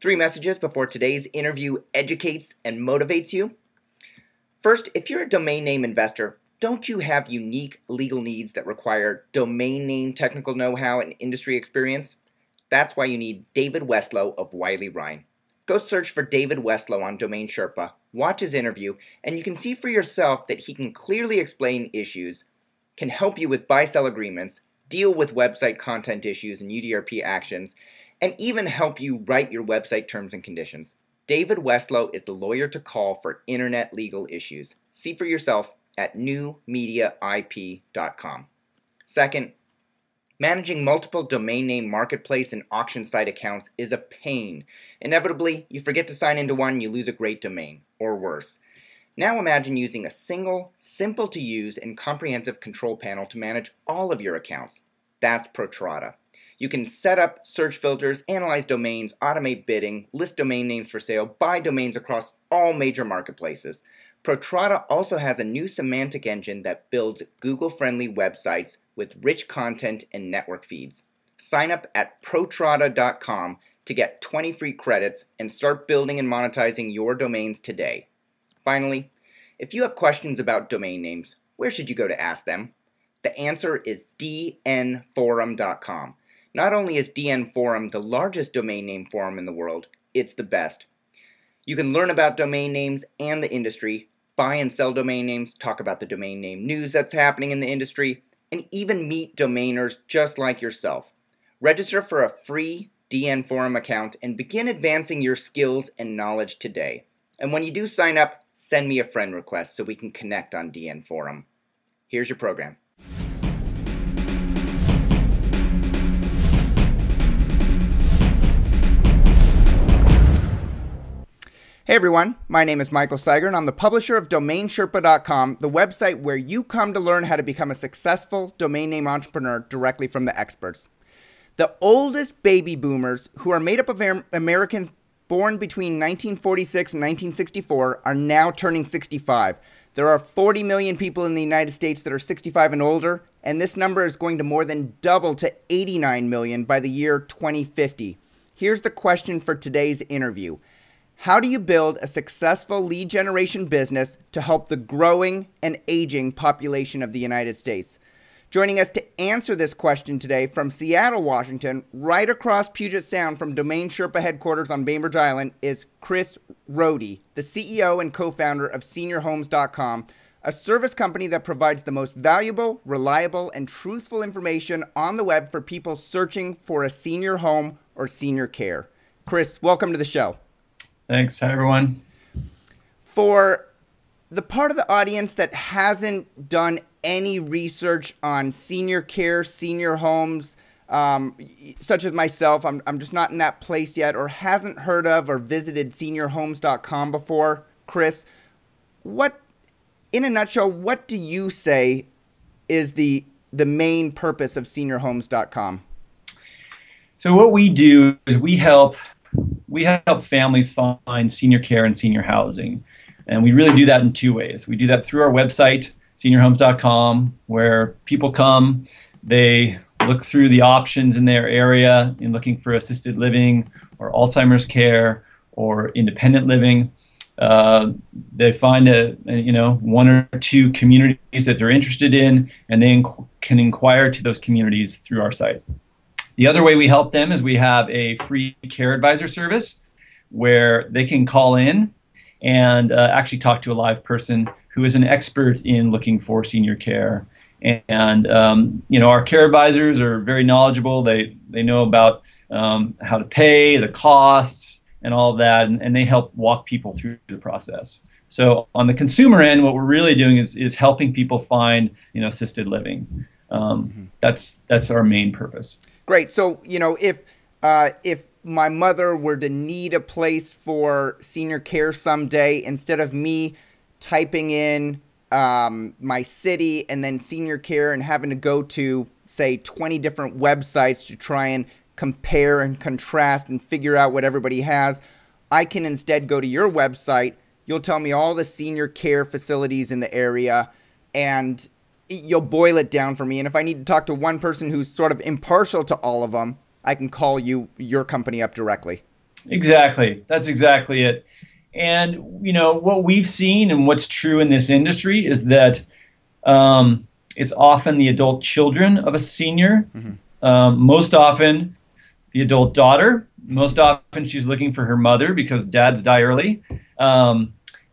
Three messages before today's interview educates and motivates you. First, if you're a domain name investor, don't you have unique legal needs that require domain name technical know-how and industry experience? That's why you need David Westlow of Wiley Ryan. Go search for David Westlow on Domain Sherpa, watch his interview, and you can see for yourself that he can clearly explain issues, can help you with buy-sell agreements, deal with website content issues and UDRP actions, and even help you write your website terms and conditions. David Westlow is the lawyer to call for internet legal issues. See for yourself at newmediaip.com. Second, managing multiple domain name marketplace and auction site accounts is a pain. Inevitably, you forget to sign into one and you lose a great domain, or worse. Now imagine using a single, simple to use and comprehensive control panel to manage all of your accounts. That's Rodde. You can set up search filters, analyze domains, automate bidding, list domain names for sale, buy domains across all major marketplaces. Rodde also has a new semantic engine that builds Google-friendly websites with rich content and network feeds. Sign up at Rodde.com to get 20 free credits and start building and monetizing your domains today. Finally, if you have questions about domain names, where should you go to ask them? The answer is dnforum.com. Not only is DN Forum the largest domain name forum in the world, it's the best. You can learn about domain names and the industry, buy and sell domain names, talk about the domain name news that's happening in the industry, and even meet domainers just like yourself. Register for a free DN Forum account and begin advancing your skills and knowledge today. And when you do sign up, send me a friend request so we can connect on DN Forum. Here's your program. Hey everyone, my name is Michael Seiger and I'm the publisher of DomainSherpa.com, the website where you come to learn how to become a successful domain name entrepreneur directly from the experts. The oldest baby boomers, who are made up of Americans born between 1946 and 1964, are now turning 65. There are 40 million people in the United States that are 65 and older, and this number is going to more than double to 89 million by the year 2050. Here's the question for today's interview. How do you build a successful lead generation business to help the growing and aging population of the United States? Joining us to answer this question today from Seattle, Washington, right across Puget Sound from Domain Sherpa headquarters on Bainbridge Island, is Chris Rodde, the CEO and co-founder of SeniorHomes.com, a service company that provides the most valuable, reliable, and truthful information on the web for people searching for a senior home or senior care. Chris, welcome to the show. Thanks. Hi, everyone. For the part of the audience that hasn't done any research on senior care, senior homes, such as myself, I'm just not in that place yet, or hasn't heard of or visited SeniorHomes.com before, Chris, in a nutshell, what do you say is the main purpose of SeniorHomes.com? So what we do is we help families find senior care and senior housing. And we really do that in two ways. We do that through our website, seniorhomes.com, where people come, they look through the options in their area in looking for assisted living or Alzheimer's care or independent living. They find one or two communities that they're interested in, and they can inquire to those communities through our site. The other way we help them is we have a free care advisor service where they can call in and actually talk to a live person who is an expert in looking for senior care. And our care advisors are very knowledgeable. They know about how to pay, the costs, and all of that, and they help walk people through the process. So on the consumer end, what we're really doing is helping people find assisted living. That's our main purpose. Great. So, if my mother were to need a place for senior care someday, instead of me typing in my city and then senior care and having to go to, say, 20 different websites to try and compare and contrast and figure out what everybody has, I can instead go to your website. You'll tell me all the senior care facilities in the area, and you'll boil it down for me. And if I need to talk to one person who's sort of impartial to all of them, I can call your company up directly. Exactly. That's exactly it. And what we've seen and what's true in this industry is that it's often the adult children of a senior, most often the adult daughter. Most often she's looking for her mother because dads die early.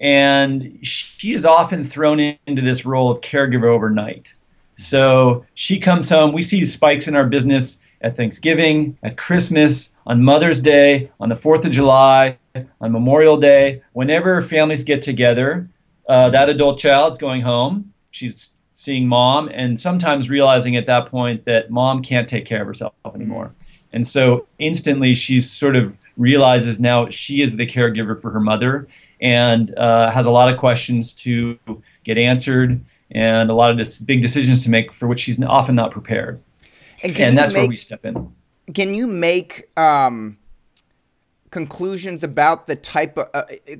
And she is often thrown into this role of caregiver overnight. So she comes home. We see spikes in our business at Thanksgiving, at Christmas, on Mother's Day, on the 4th of July, on Memorial Day. Whenever families get together, that adult child's going home. She's seeing mom and sometimes realizing at that point that mom can't take care of herself anymore. And so instantly she sort of realizes now she is the caregiver for her mother and has a lot of questions to get answered and a lot of big decisions to make for which she's often not prepared. And that's where we step in. Can you make conclusions about the type of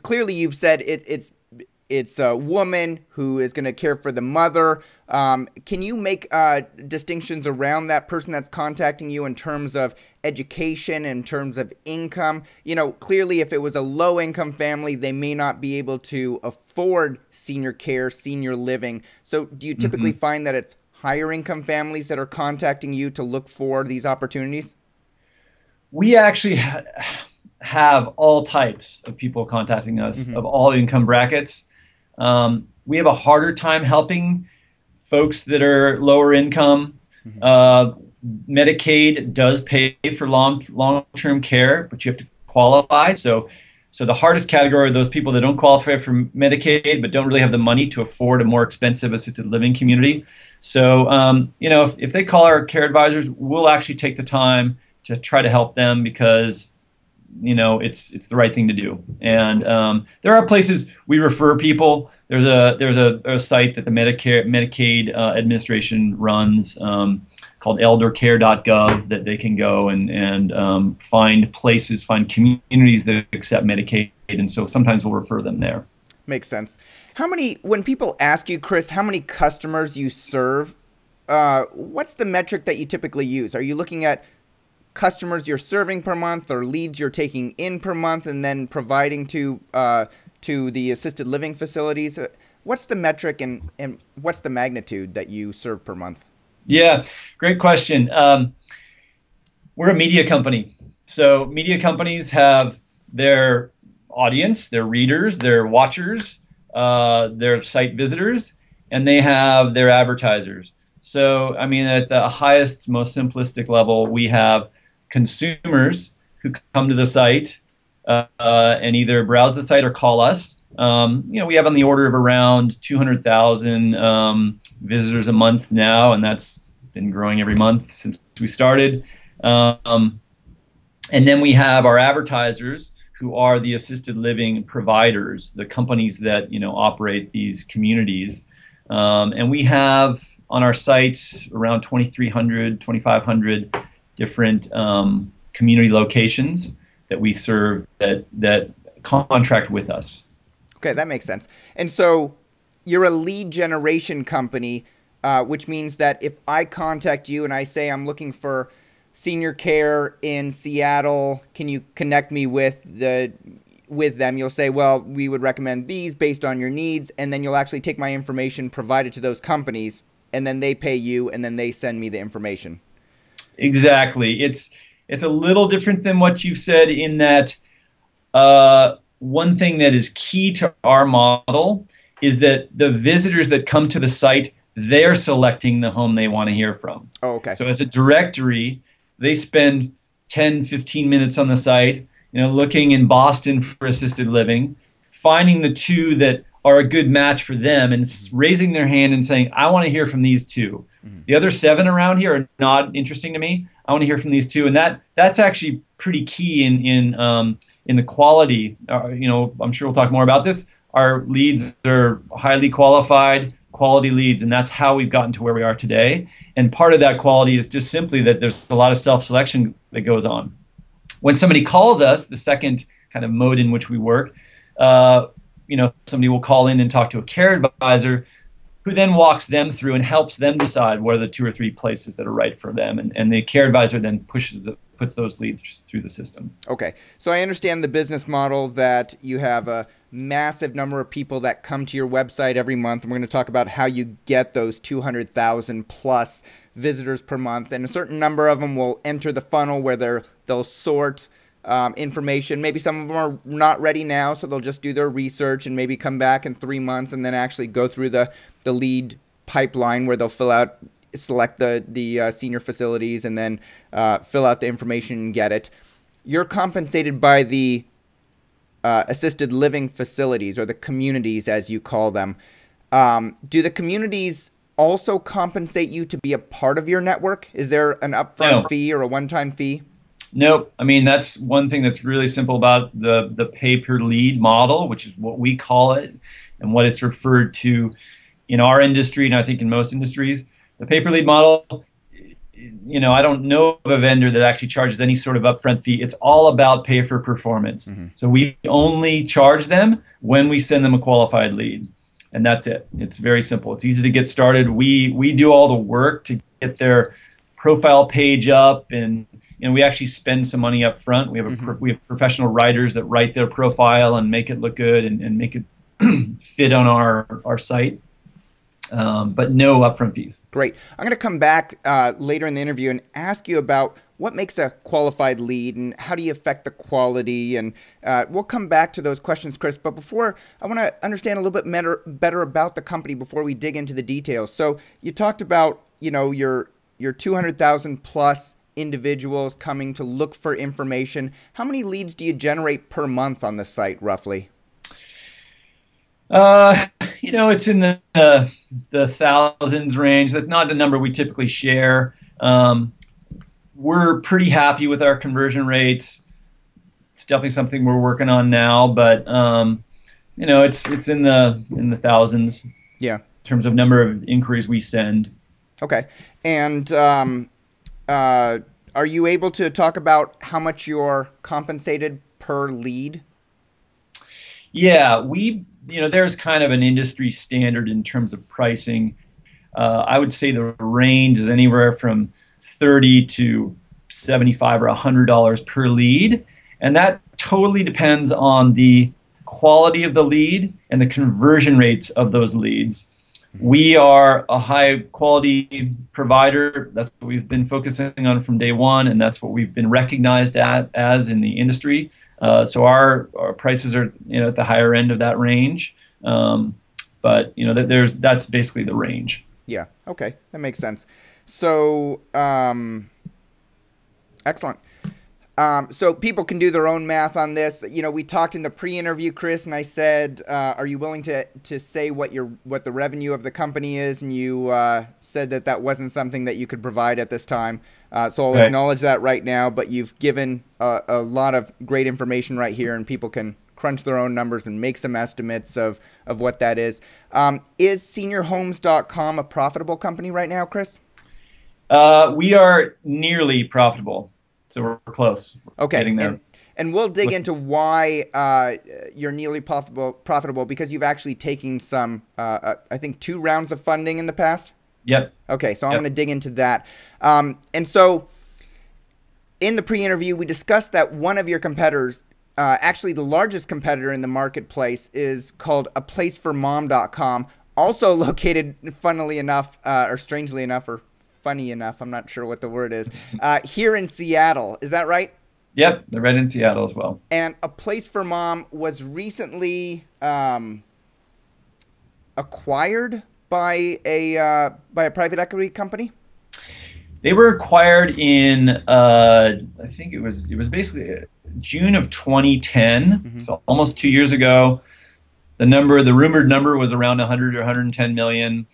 clearly you've said it's a woman who is going to care for the mother. Can you make distinctions around that person that's contacting you in terms of education, in terms of income? Clearly if it was a low-income family, they may not be able to afford senior care, senior living. So do you typically find that it's higher income families that are contacting you to look for these opportunities? We actually have all types of people contacting us of all income brackets. We have a harder time helping folks that are lower income. Medicaid does pay for long-term care, but you have to qualify. So the hardest category are those people that don't qualify for Medicaid but don't really have the money to afford a more expensive assisted living community. So, if they call our care advisors, we'll actually take the time to try to help them because it's the right thing to do. And there are places we refer people. There's a site that the Medicaid administration runs called eldercare.gov that they can go and find places, find communities that accept Medicaid. And so sometimes we'll refer them there. Makes sense. When people ask you, Chris, how many customers you serve, what's the metric that you typically use? Are you looking at customers you're serving per month or leads you're taking in per month and then providing to the assisted living facilities? What's the metric and what's the magnitude that you serve per month? Yeah, great question. We're a media company. So media companies have their audience, their readers, their watchers, their site visitors, and they have their advertisers. So, at the highest, most simplistic level, we have consumers who come to the site and either browse the site or call us. We have on the order of around 200,000 visitors a month now, and that's been growing every month since we started. And then we have our advertisers who are the assisted living providers, the companies that operate these communities. And we have on our site around 2,300, 2,500 different community locations that we serve that contract with us. Okay, that makes sense. And so you're a lead generation company, which means that if I contact you and I say I'm looking for senior care in Seattle, can you connect me with them? You'll say, well, we would recommend these based on your needs, and then you'll actually take my information, provide it to those companies, and then they pay you, and then they send me the information. Exactly. It's a little different than what you've said in that one thing that is key to our model is that the visitors that come to the site, they're selecting the home they want to hear from. Oh, okay. So as a directory, they spend 10, 15 minutes on the site, looking in Boston for assisted living, finding the two that are a good match for them and raising their hand and saying, I want to hear from these two. The other 7 around here are not interesting to me. I want to hear from these two. And that's actually pretty key in the quality. I'm sure we'll talk more about this. Our leads are highly qualified, quality leads, and that's how we've gotten to where we are today. And part of that quality is just simply that there's a lot of self-selection that goes on. When somebody calls us, the second kind of mode in which we work, somebody will call in and talk to a care advisor who then walks them through and helps them decide what are the 2 or 3 places that are right for them. And the care advisor then pushes the puts those leads through the system. Okay. So I understand the business model that you have a massive number of people that come to your website every month. And we're going to talk about how you get those 200,000 plus visitors per month. And a certain number of them will enter the funnel where they'll sort information. Maybe some of them are not ready now, so they'll just do their research and maybe come back in 3 months and then actually go through the lead pipeline where they'll select the senior facilities and then fill out the information and get it. You're compensated by the assisted living facilities, or the communities as you call them. Do the communities also compensate you to be a part of your network? Is there an upfront fee or a one-time fee? Nope. I mean, that's one thing that's really simple about the pay-per-lead model, which is what we call it and what it's referred to in our industry, and I think in most industries. The pay-per-lead model, I don't know of a vendor that actually charges any sort of upfront fee. It's all about pay for performance. Mm-hmm. So we only charge them when we send them a qualified lead. And that's it. It's very simple. It's easy to get started. We do all the work to get their profile page up, and we actually spend some money up front. We have we have professional writers that write their profile and make it look good and make it fit on our site. But no upfront fees. Great. I'm going to come back later in the interview and ask you about what makes a qualified lead and how do you affect the quality, and we'll come back to those questions, Chris. But before, I want to understand a little bit better about the company before we dig into the details. So you talked about your 200,000 plus individuals coming to look for information. How many leads do you generate per month on the site, roughly? It's in the thousands range. That's not the number we typically share. We're pretty happy with our conversion rates. It's definitely something we're working on now, but it's in the thousands. Yeah. In terms of number of inquiries we send. Okay. And are you able to talk about how much you're compensated per lead? Yeah, there's kind of an industry standard in terms of pricing. I would say the range is anywhere from $30 to $75 or $100 per lead, and that totally depends on the quality of the lead and the conversion rates of those leads. We are a high quality provider. That's what we've been focusing on from day one, and that's what we've been recognized as in the industry. So our prices are at the higher end of that range, but that's basically the range. Yeah. Okay, that makes sense. So excellent. So people can do their own math on this. We talked in the pre-interview, Chris, and I said, "Are you willing to say what the revenue of the company is?" And you said that wasn't something that you could provide at this time. So I'll acknowledge that right now. But you've given a lot of great information right here, and people can crunch their own numbers and make some estimates of what that is. Is seniorhomes.com a profitable company right now, Chris? We are nearly profitable. So we're close. Okay, getting there. And we'll dig into why you're nearly profitable because you've actually taken some, I think, 2 rounds of funding in the past. Yep. Okay, so I'm going to dig into that. And so in the pre-interview, we discussed that one of your competitors, actually the largest competitor in the marketplace, is called aplaceformom.com, also located, funnily enough, or strangely enough, or funny enough, I'm not sure what the word is, here in Seattle. Is that right? Yep, they're right in Seattle as well. And A Place for Mom was recently acquired by a private equity company? They were acquired in, I think it was basically June of 2010, so almost 2 years ago. The rumored number was around 100 or 110 million.